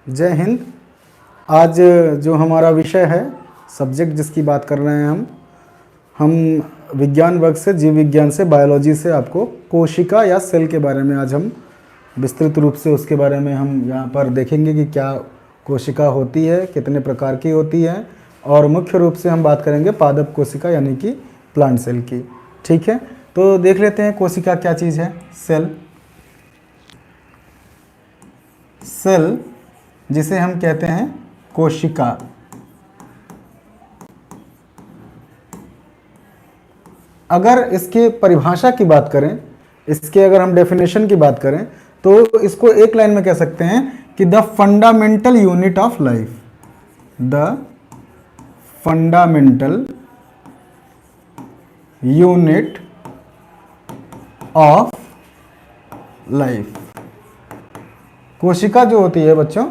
जय हिंद। आज जो हमारा विषय है, सब्जेक्ट जिसकी बात कर रहे हैं हम विज्ञान वर्ग से, जीव विज्ञान से, बायोलॉजी से आपको कोशिका या सेल के बारे में आज हम विस्तृत रूप से उसके बारे में हम यहाँ पर देखेंगे कि क्या कोशिका होती है, कितने प्रकार की होती है, और मुख्य रूप से हम बात करेंगे पादप कोशिका यानी कि प्लांट सेल की। ठीक है, तो देख लेते हैं कोशिका क्या चीज़ है। सेल, सेल जिसे हम कहते हैं कोशिका, अगर इसके परिभाषा की बात करें, इसके अगर हम डेफिनेशन की बात करें तो इसको एक लाइन में कह सकते हैं कि the fundamental unit of life, the fundamental unit of life. कोशिका जो होती है बच्चों,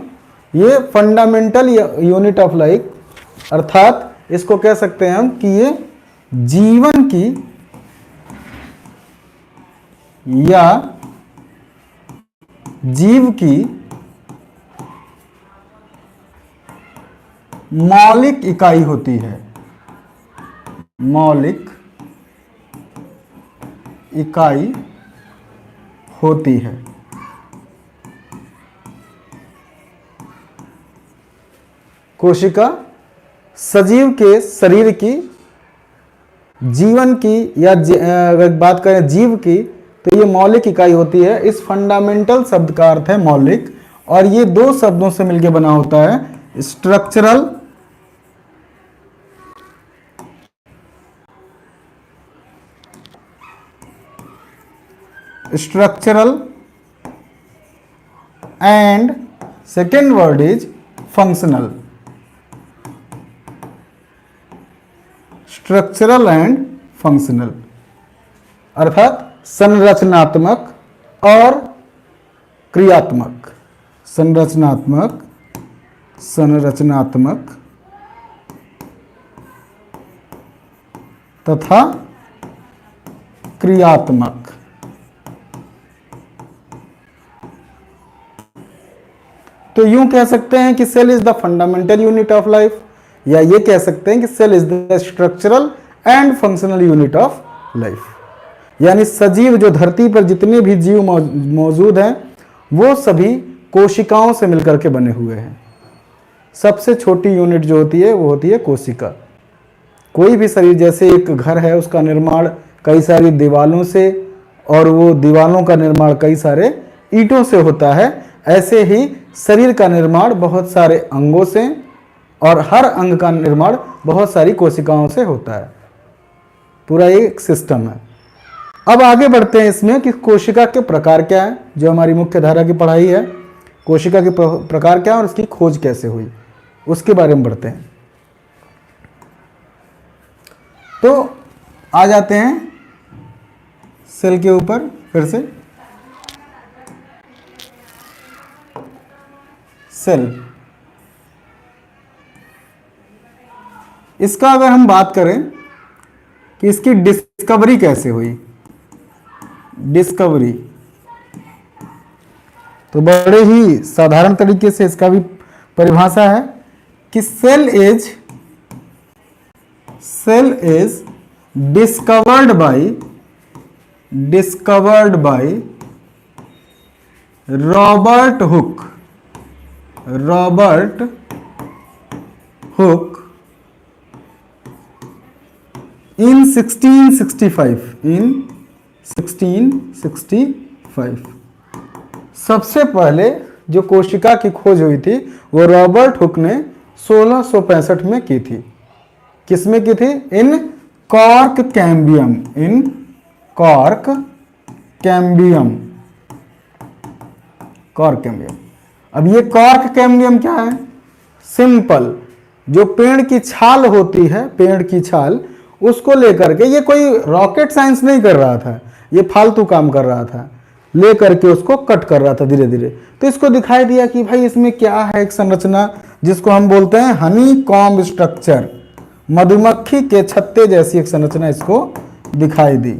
ये फंडामेंटल यूनिट ऑफ लाइफ, अर्थात इसको कह सकते हैं हम कि ये जीवन की या जीव की मौलिक इकाई होती है, मौलिक इकाई होती है। कोशिका सजीव के शरीर की, जीवन की या अगर बात करें जीव की, तो ये मौलिक इकाई होती है। इस फंडामेंटल शब्द का अर्थ है मौलिक, और ये दो शब्दों से मिलकर बना होता है, structural and second word is functional. Structural and functional अर्थात संरचनात्मक और क्रियात्मक, संरचनात्मक तथा क्रियात्मक। तो यूं कह सकते हैं कि cell is the fundamental unit of life, या ये कह सकते हैं कि cell is the structural and functional unit of life. यानी सजीव, जो धरती पर जितने भी जीव मौजूद हैं वो सभी कोशिकाओं से मिलकर के बने हुए हैं। सबसे छोटी यूनिट जो होती है वो होती है कोशिका। कोई भी शरीर, जैसे एक घर है उसका निर्माण कई सारी दीवालों से, और वो दीवालों का निर्माण कई सारे ईंटों से होता है, ऐसे ही शरीर का निर्माण बहुत सारे अंगों से, और हर अंग का निर्माण बहुत सारी कोशिकाओं से होता है। पूरा एक सिस्टम है। अब आगे बढ़ते हैं इसमें कि कोशिका के प्रकार क्या है, जो हमारी मुख्य धारा की पढ़ाई है। कोशिका के प्रकार क्या है और उसकी खोज कैसे हुई, उसके बारे में बढ़ते हैं। तो आ जाते हैं सेल के ऊपर फिर से। सेल, इसका अगर हम बात करें कि इसकी डिस्कवरी कैसे हुई, डिस्कवरी, तो बड़े ही साधारण तरीके से इसका भी परिभाषा है कि cell is discovered by Robert Hooke in 1665। सबसे पहले जो कोशिका की खोज हुई थी वो रॉबर्ट हुक ने 1665 में की थी। किसमें की थी? इन कॉर्क कैम्बियम, कॉर्क कैम्बियम। अब ये कॉर्क कैम्बियम क्या है? सिंपल, जो पेड़ की छाल होती है, पेड़ की छाल, उसको लेकर के, ये कोई रॉकेट साइंस नहीं कर रहा था, ये फालतू काम कर रहा था, लेकर के उसको कट कर रहा था धीरे धीरे। तो इसको दिखाई दिया कि भाई इसमें क्या है, एक संरचना जिसको हम बोलते हैं हनी कॉम्ब स्ट्रक्चर, मधुमक्खी के छत्ते जैसी एक संरचना इसको दिखाई दी।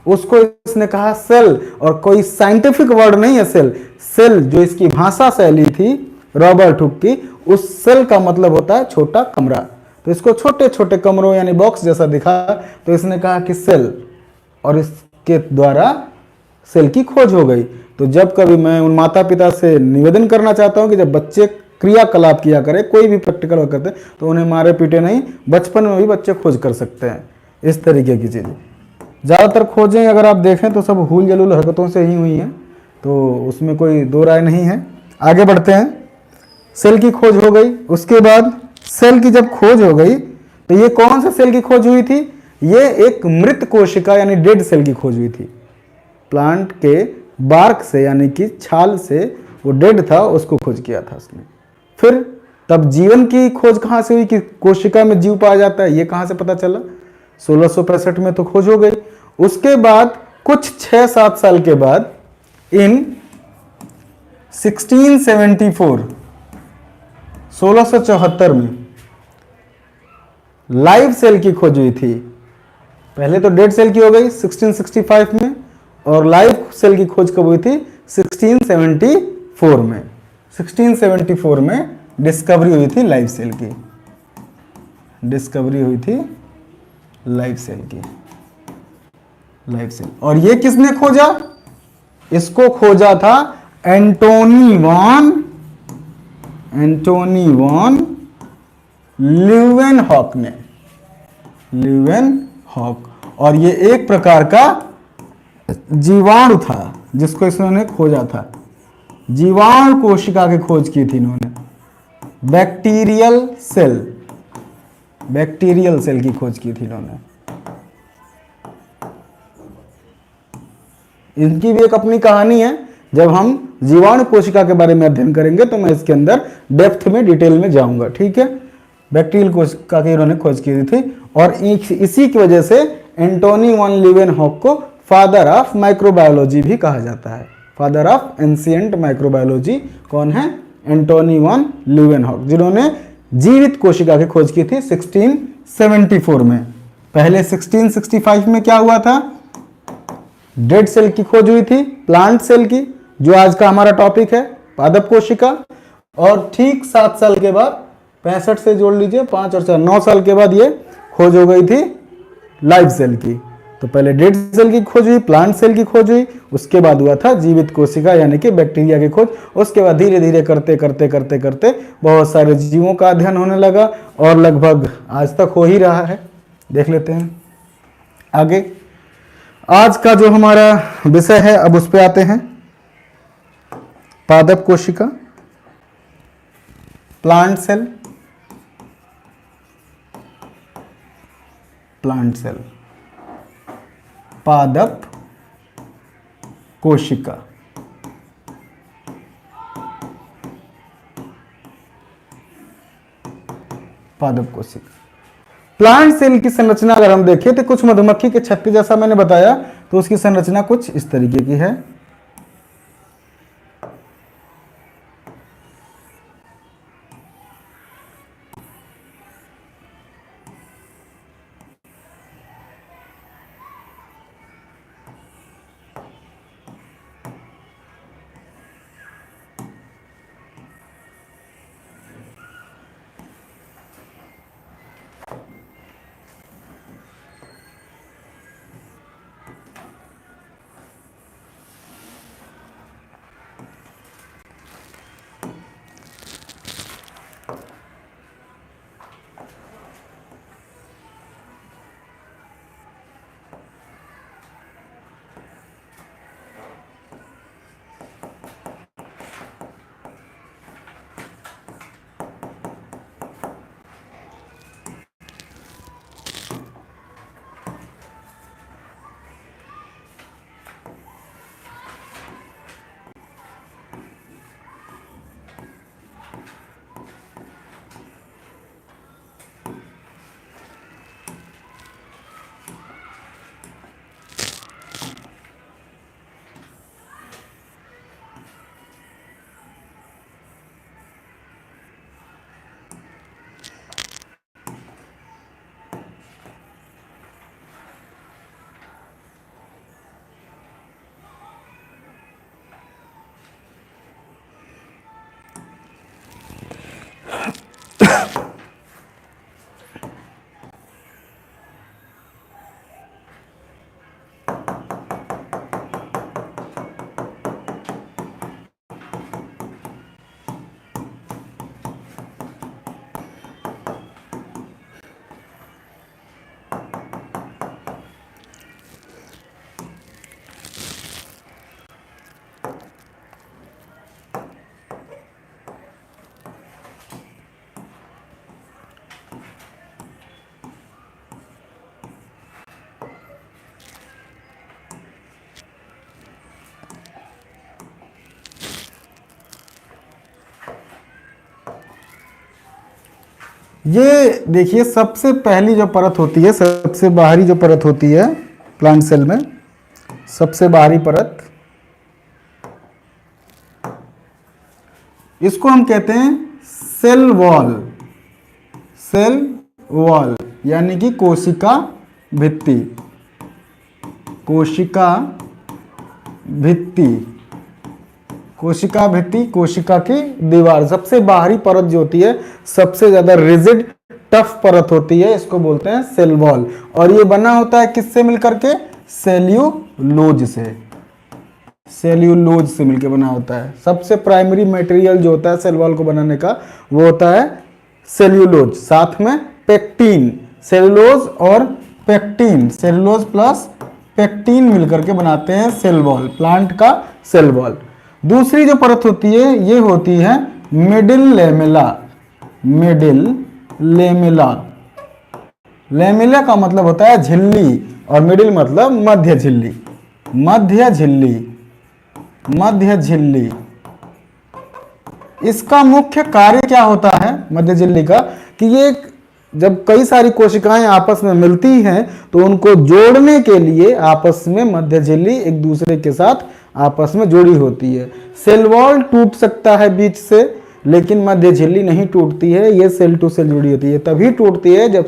उसको इसने कहा सेल, और कोई साइंटिफिक वर्ड नहीं है सेल। सेल जो इसकी भाषा शैली थी रॉबर्ट हुक की, उस सेल का मतलब होता है छोटा कमरा। तो इसको छोटे छोटे कमरों यानी बॉक्स जैसा दिखा, तो इसने कहा कि सेल, और इसके द्वारा सेल की खोज हो गई। तो जब कभी मैं उन माता पिता से निवेदन करना चाहता हूं कि जब बच्चे क्रियाकलाप किया करें, कोई भी प्रैक्टिकल वर्क करते, तो उन्हें मारे पीटे नहीं, बचपन में भी बच्चे खोज कर सकते हैं इस तरीके की चीज़ें। ज़्यादातर खोजें अगर आप देखें तो सब हुल जलूल हरकतों से ही हुई हैं, तो उसमें कोई दो राय नहीं है। आगे बढ़ते हैं। सेल की खोज हो गई, उसके बाद सेल की जब खोज हो गई तो ये कौन सा सेल की खोज हुई थी? ये एक मृत कोशिका यानी डेड सेल की खोज हुई थी। प्लांट के बार्क से यानी कि छाल से, वो डेड था, उसको खोज किया था उसने। फिर तब जीवन की खोज कहाँ से हुई कि कोशिका में जीव पाया जाता है, ये कहाँ से पता चला? 1665 में तो खोज हो गई। उसके बाद कुछ 6-7 साल के बाद इन 1674 में लाइव सेल की खोज हुई थी। पहले तो डेड सेल की हो गई 1665 में, और लाइव सेल की खोज कब हुई थी? 1674 में। 1674 में डिस्कवरी हुई थी लाइव सेल की, डिस्कवरी हुई थी लाइव सेल की, लाइव सेल। और ये किसने खोजा? इसको खोजा था एंटोनी वॉन ल्यूवेनहॉक ने, ल्यूवेनहॉक। और ये एक प्रकार का जीवाणु था जिसको इसने खोजा था। जीवाणु कोशिका की खोज की थी इन्होंने, बैक्टीरियल सेल, बैक्टीरियल सेल की खोज की थी इन्होंने। इनकी भी एक अपनी कहानी है, जब हम जीवाणु कोशिका के बारे में अध्ययन करेंगे तो मैं इसके अंदर डेप्थ में डिटेल में जाऊंगा, ठीक है। बैक्टीरियल कोशिका की इन्होंने खोज की थी, और इसी की वजह से एंटोनी वॉन लीवेनहॉक को फादर ऑफ माइक्रोबायोलॉजी भी कहा जाता है। फादर ऑफ एंशिएंट माइक्रोबायोलॉजी कौन है? एंटोनी वॉन लीवेनहॉक, जिन्होंने जीवित कोशिका की खोज की थी 1674 में। पहले 1665 में क्या हुआ था? डेड सेल की खोज हुई थी, प्लांट सेल की, जो आज का हमारा टॉपिक है, पादप कोशिका। और ठीक 7 साल के बाद, 65 से जोड़ लीजिए 5 और 4, 9 साल के बाद ये खोज हो गई थी लाइव सेल की। तो पहले डेड सेल की खोज हुई, प्लांट सेल की खोज हुई, उसके बाद हुआ था जीवित कोशिका यानी कि बैक्टीरिया की खोज। उसके बाद धीरे धीरे करते करते करते करते बहुत सारे जीवों का अध्ययन होने लगा, और लगभग आज तक हो ही रहा है। देख लेते हैं आगे। आज का जो हमारा विषय है, अब उस पर आते हैं। पादप कोशिका, प्लांट सेल, प्लांट सेल, पादप कोशिका। पादप कोशिका, प्लांट सेल की संरचना अगर हम देखें तो कुछ मधुमक्खी के छत्ते जैसा मैंने बताया, तो उसकी संरचना कुछ इस तरीके की है। ये देखिए सबसे पहली जो परत होती है, सबसे बाहरी जो परत होती है प्लांट सेल में, सबसे बाहरी परत, इसको हम कहते हैं सेल वॉल। सेल वॉल यानी कि कोशिका भित्ति। कोशिका भित्ति, कोशिका भित्ति, कोशिका की दीवार, सबसे बाहरी परत जो होती है, सबसे ज्यादा रिजिड टफ परत होती है, इसको बोलते हैं सेल वॉल। और ये बना होता है किससे मिलकर के? सेल्यूलोज से। सेल्यूलोज से मिलकर बना होता है। सबसे प्राइमरी मटेरियल जो होता है सेल वॉल को बनाने का, वो होता है सेल्यूलोज, साथ में पेक्टिन। सेल्यूलोज और पेक्टिन, सेल्यूलोज प्लस पेक्टिन मिलकर के बनाते हैं सेल वॉल, प्लांट का सेल वॉल। दूसरी जो परत होती है ये होती है middle lamella. Middle lamella, lamella का मतलब होता है झिल्ली और मिडिल मतलब मध्य झिल्ली। मध्य झिल्ली, मध्य झिल्ली, इसका मुख्य कार्य क्या होता है मध्य झिल्ली का? कि ये जब कई सारी कोशिकाएं आपस में मिलती हैं तो उनको जोड़ने के लिए आपस में मध्य झिल्ली एक दूसरे के साथ आपस में जुड़ी होती है। सेल वॉल टूट सकता है बीच से, लेकिन मध्य झिल्ली नहीं टूटती है। ये सेल टू सेल जुड़ी होती है, तभी टूटती है जब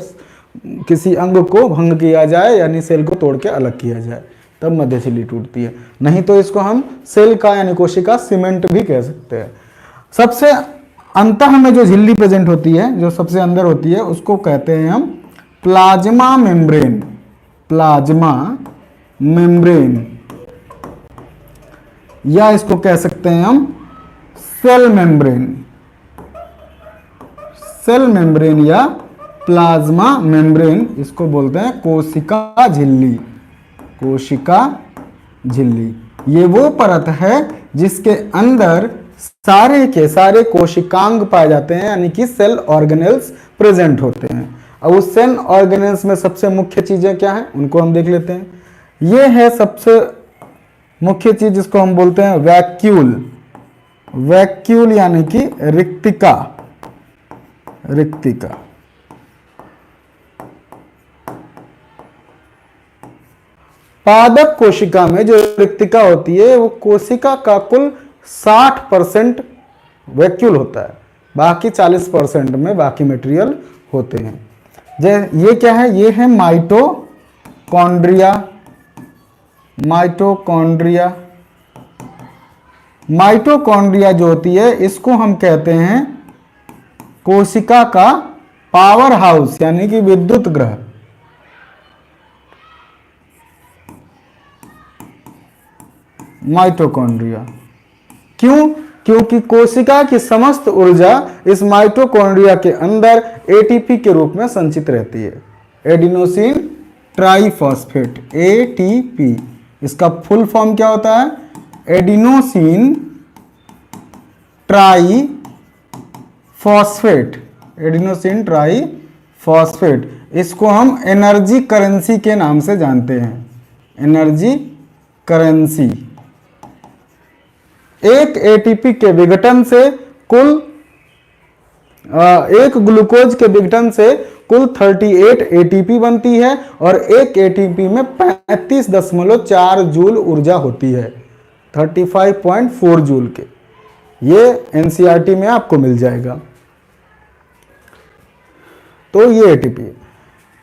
किसी अंग को भंग किया जाए, यानी सेल को तोड़ के अलग किया जाए, तब मध्य झिल्ली टूटती है। नहीं तो इसको हम सेल का यानी कोशिका सीमेंट भी कह सकते हैं। सबसे अंतः में जो झिल्ली प्रेजेंट होती है, जो सबसे अंदर होती है, उसको कहते हैं हम प्लाज्मा मेम्ब्रेन। प्लाज्मा मेम्ब्रेन, या इसको कह सकते हैं हम सेल मेम्ब्रेन। सेल मेम्ब्रेन या प्लाज्मा मेम्ब्रेन, इसको बोलते हैं कोशिका झिल्ली। कोशिका झिल्ली ये वो परत है जिसके अंदर सारे के सारे कोशिकांग पाए जाते हैं, यानी कि सेल ऑर्गेनेल्स प्रेजेंट होते हैं। अब उस सेल ऑर्गेनेल्स में सबसे मुख्य चीजें क्या हैं, उनको हम देख लेते हैं। ये है सबसे मुख्य चीज जिसको हम बोलते हैं वैक्यूल। वैक्यूल यानी कि रिक्तिका। रिक्तिका, पादप कोशिका में जो रिक्तिका होती है वो कोशिका का कुल 60% वैक्यूल होता है, बाकी 40% में बाकी मटेरियल होते हैं। ये क्या है? ये है माइटोकॉन्ड्रिया। माइटोकॉन्ड्रिया, माइटोकॉन्ड्रिया जो होती है इसको हम कहते हैं कोशिका का पावर हाउस, यानी कि विद्युत ग्रह। माइटोकॉन्ड्रिया क्यों? क्योंकि कोशिका की समस्त ऊर्जा इस माइटोकॉन्ड्रिया के अंदर एटीपी के रूप में संचित रहती है। एडिनोसिन ट्राइफॉस्फेट, एटीपी, इसका फुल फॉर्म क्या होता है? Adenosine triphosphate. एडिनोसिन ट्राइफॉस्फेट, इसको हम एनर्जी करेंसी के नाम से जानते हैं। Energy currency. एक एटीपी के विघटन से कुल एक ग्लूकोज के विघटन से कुल 38 एटीपी बनती है और एक एटीपी में 35.4 जूल ऊर्जा होती है, 35.4 जूल के। ये एनसीईआरटी में आपको मिल जाएगा। तो ये एटीपी।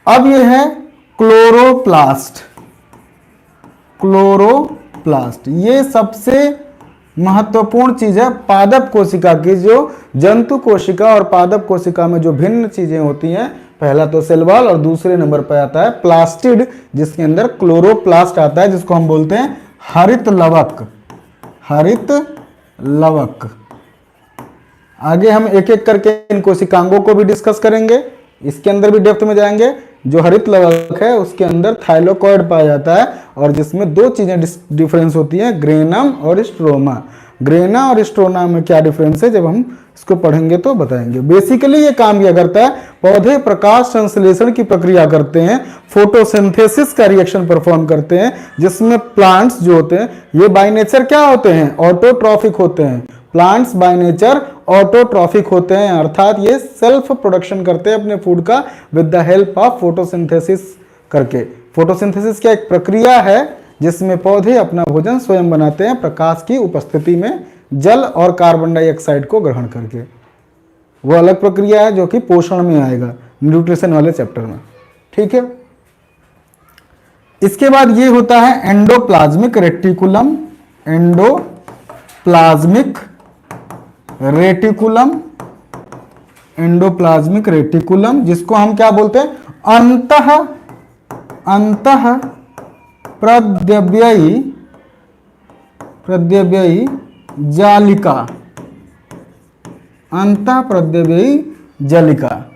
अब ये है क्लोरोप्लास्ट। क्लोरोप्लास्ट ये सबसे महत्वपूर्ण चीज है पादप कोशिका की। जो जंतु कोशिका और पादप कोशिका में जो भिन्न चीजें होती हैं, पहला तो सेल वॉल और दूसरे नंबर पर आता है प्लास्टिड, जिसके अंदर क्लोरोप्लास्ट आता है, जिसको हम बोलते हैं हरित लवक। हरित लवक। आगे हम एक एक करके इन कोशिकांगों को भी डिस्कस करेंगे, इसके अंदर भी डेप्थ में जाएंगे। जो हरित लवक है उसके अंदर थाइलोकॉइड पाया जाता है और जिसमें दो चीजें डिफरेंस होती हैं, ग्रेनम और स्ट्रोमा। ग्रेना और स्ट्रोमा में क्या डिफरेंस है, जब हम इसको पढ़ेंगे तो बताएंगे। बेसिकली ये काम क्या करता है, पौधे प्रकाश संश्लेषण की प्रक्रिया करते हैं, फोटोसिंथेसिस का रिएक्शन परफॉर्म करते हैं, जिसमें प्लांट्स जो होते हैं ये बाय नेचर क्या होते हैं, ऑटोट्रॉफिक होते हैं। प्लांट्स बाय नेचर ऑटोट्रॉफिक होते हैं, अर्थात ये सेल्फ प्रोडक्शन करते हैं अपने फूड का with the help of photosynthesis करके। फोटोसिंथेसिस क्या एक प्रक्रिया है जिसमें पौधे अपना भोजन स्वयं बनाते हैं प्रकाश की उपस्थिति में जल और कार्बन डाइऑक्साइड को ग्रहण करके। वो अलग प्रक्रिया है जो कि पोषण में आएगा, न्यूट्रिशन वाले चैप्टर में, ठीक है। इसके बाद ये होता है endoplasmic reticulum, endoplasmic reticulum, endoplasmic reticulum, जिसको हम क्या बोलते हैं, अंतः प्रद्यव्ययी जालिका, अंतः प्रद्यव्ययी जालिका।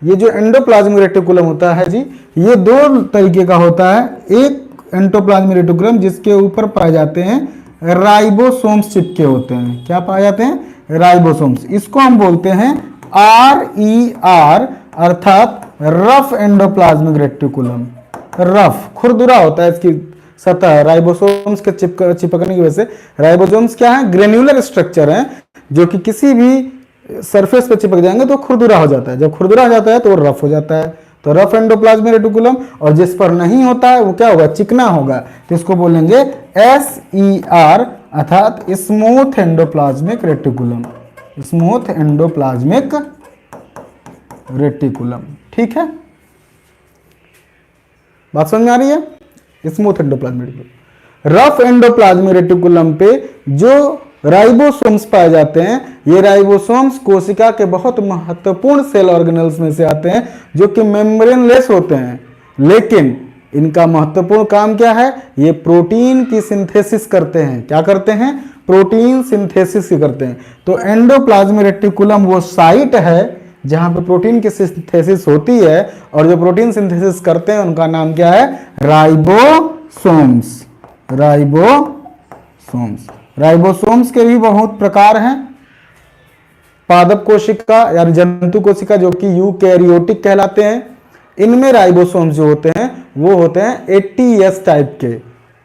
ये जो एंडोप्लाज्मिक रेटिकुलम होता है जी, ये दो तरीके का होता है। एक एंडोप्लाज्मिक रेटिकुलम जिसके ऊपर पाए जाते हैं राइबोसोम्स चिपके होते हैं। क्या पाए जाते हैं, राइबोसोम्स। इसको हम बोलते हैं RER, अर्थात रफ एंडोप्लाज्मिक रेटिकुलम। रफ, खुरदुरा होता है इसकी सतह, राइबोसोम्स के चिपकने की वजह से। राइबोसोम्स क्या है, ग्रेन्युलर स्ट्रक्चर है जो कि किसी भी सरफेस पे चिपक जाएंगे तो खुरदुरा हो जाता है। जब खुरदुरा हो जाता है तो रफ हो जाता है, तो रफ एंडोप्लाज्मिक रेटिकुलम। और जिस पर नहीं होता है वो क्या होगा, चिकना होगा, तो इसको बोलेंगे SER, अर्थात smooth endoplasmic reticulum, smooth endoplasmic reticulum, ठीक है। बात समझ में आ रही है, smooth endoplasmic reticulum. Rough endoplasmic reticulum पे जो राइबोसोम्स पाए जाते हैं, ये राइबोसोम्स कोशिका के बहुत महत्वपूर्ण सेल ऑर्गेनेल्स में से आते हैं जो कि मेम्ब्रेनलेस होते हैं, लेकिन इनका महत्वपूर्ण काम क्या है, ये प्रोटीन की सिंथेसिस करते हैं। क्या करते हैं, प्रोटीन सिंथेसिस करते हैं। तो एंडोप्लाज्मिक रेटिकुलम वो साइट है जहां पर प्रोटीन की सिंथेसिस होती है, और जो प्रोटीन सिंथेसिस करते हैं उनका नाम क्या है, राइबोसोम्स। राइबोसोम्स, राइबोसोम्स के भी बहुत प्रकार हैं। पादप कोशिका यानी जंतु कोशिका जो कि यूकैरियोटिक कहलाते हैं, इनमें राइबोसोम्स जो होते हैं वो होते हैं 80S टाइप के।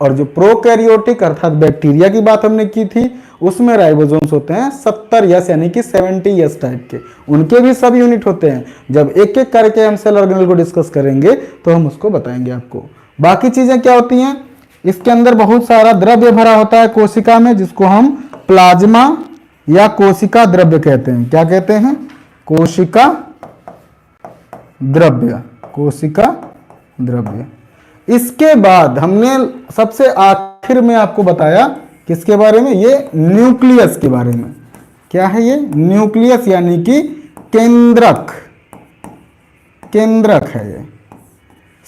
और जो प्रोकैरियोटिक अर्थात बैक्टीरिया की बात हमने की थी, उसमें राइबोसोम्स होते हैं 70S यानी कि 70S टाइप के। उनके भी सब यूनिट होते हैं। जब एक एक करके हम सेल ऑर्गेनेल को डिस्कस करेंगे तो हम उसको बताएंगे आपको। बाकी चीजें क्या होती हैं, इसके अंदर बहुत सारा द्रव्य भरा होता है कोशिका में, जिसको हम प्लाज्मा या कोशिका द्रव्य कहते हैं। क्या कहते हैं, कोशिका द्रव्य, कोशिका द्रव्य। इसके बाद हमने सबसे आखिर में आपको बताया किसके बारे में, ये न्यूक्लियस के बारे में। क्या है ये, न्यूक्लियस यानी कि केंद्रक, केंद्रक है ये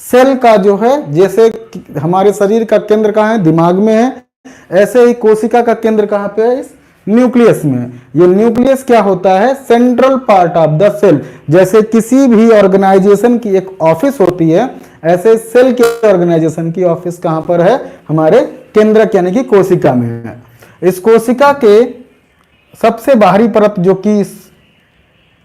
सेल का जो है। जैसे हमारे शरीर का केंद्र कहाँ है, दिमाग में है, ऐसे ही कोशिका का केंद्र कहाँ पे है, इस न्यूक्लियस में। ये न्यूक्लियस क्या होता है, central part of the cell. जैसे किसी भी ऑर्गेनाइजेशन की एक ऑफिस होती है, ऐसे सेल के ऑर्गेनाइजेशन की ऑफिस कहाँ पर है, हमारे केंद्रक यानी कि कोशिका में है। इस कोशिका के सबसे बाहरी परत जो कि इस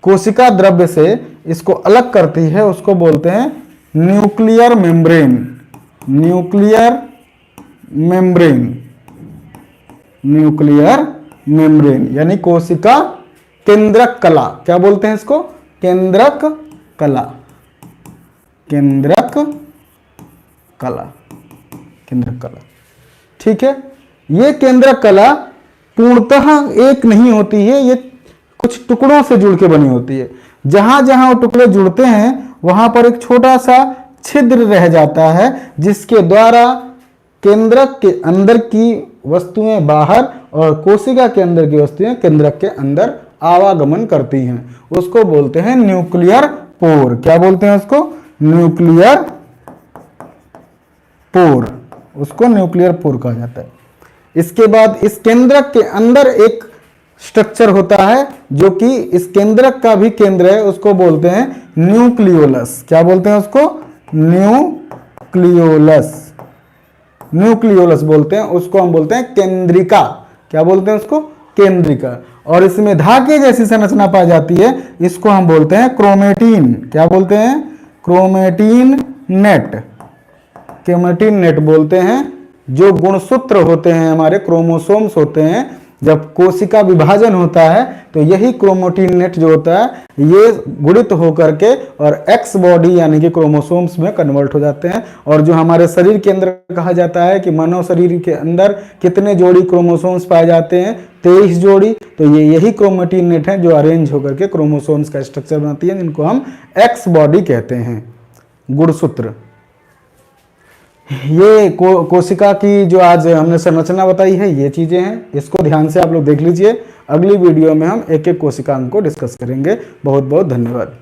कोशिका द्रव्य से इसको अलग करती है, उसको बोलते हैं nuclear membrane. Nuclear membrane, nuclear membrane यानी कोशिका केंद्रक कला। क्या बोलते हैं इसको, केंद्रक कला, केंद्रक कला, केंद्रक कला, ठीक है। ये केंद्रक कला पूर्णतः एक नहीं होती है, ये कुछ टुकड़ों से जुड़ के बनी होती है। जहां जहां वो टुकड़े जुड़ते हैं वहां पर एक छोटा सा छिद्र रह जाता है, जिसके द्वारा केंद्रक के अंदर की वस्तुएं बाहर और कोशिका के अंदर की वस्तुएं केंद्रक के अंदर आवागमन करती हैं। उसको बोलते हैं न्यूक्लियर पोर। क्या बोलते हैं उसको, न्यूक्लियर पोर, उसको न्यूक्लियर पोर कहा जाता है। इसके बाद इस केंद्रक के अंदर एक स्ट्रक्चर होता है जो कि इस केंद्रक का भी केंद्र है, उसको बोलते हैं न्यूक्लियोलस। क्या बोलते हैं उसको, न्यूक्लियोलस, न्यूक्लियोलस बोलते हैं उसको। हम बोलते हैं केंद्रिका। क्या बोलते हैं उसको, केंद्रिका। और इसमें धागे जैसी संरचना पाई जाती है, इसको हम बोलते हैं क्रोमेटिन। क्या बोलते हैं, क्रोमेटिन नेट, क्रोमेटिन नेट बोलते हैं। जो गुणसूत्र होते हैं हमारे, क्रोमोसोम्स होते हैं, जब कोशिका विभाजन होता है तो यही क्रोमैटिन नेट जो होता है ये गुणित होकर के और एक्स बॉडी यानी कि क्रोमोसोम्स में कन्वर्ट हो जाते हैं। और जो हमारे शरीर के अंदर कहा जाता है कि मानव शरीर के अंदर कितने जोड़ी क्रोमोसोम्स पाए जाते हैं, 23 जोड़ी। तो ये यही क्रोमैटिन नेट है जो अरेंज होकर के क्रोमोसोम्स का स्ट्रक्चर बनाती है, जिनको हम एक्स बॉडी कहते हैं। गुणसूत्र, ये कोशिका की जो आज हमने संरचना बताई है ये चीजें हैं, इसको ध्यान से आप लोग देख लीजिए। अगली वीडियो में हम एक एक कोशिकांग को डिस्कस करेंगे। बहुत बहुत धन्यवाद।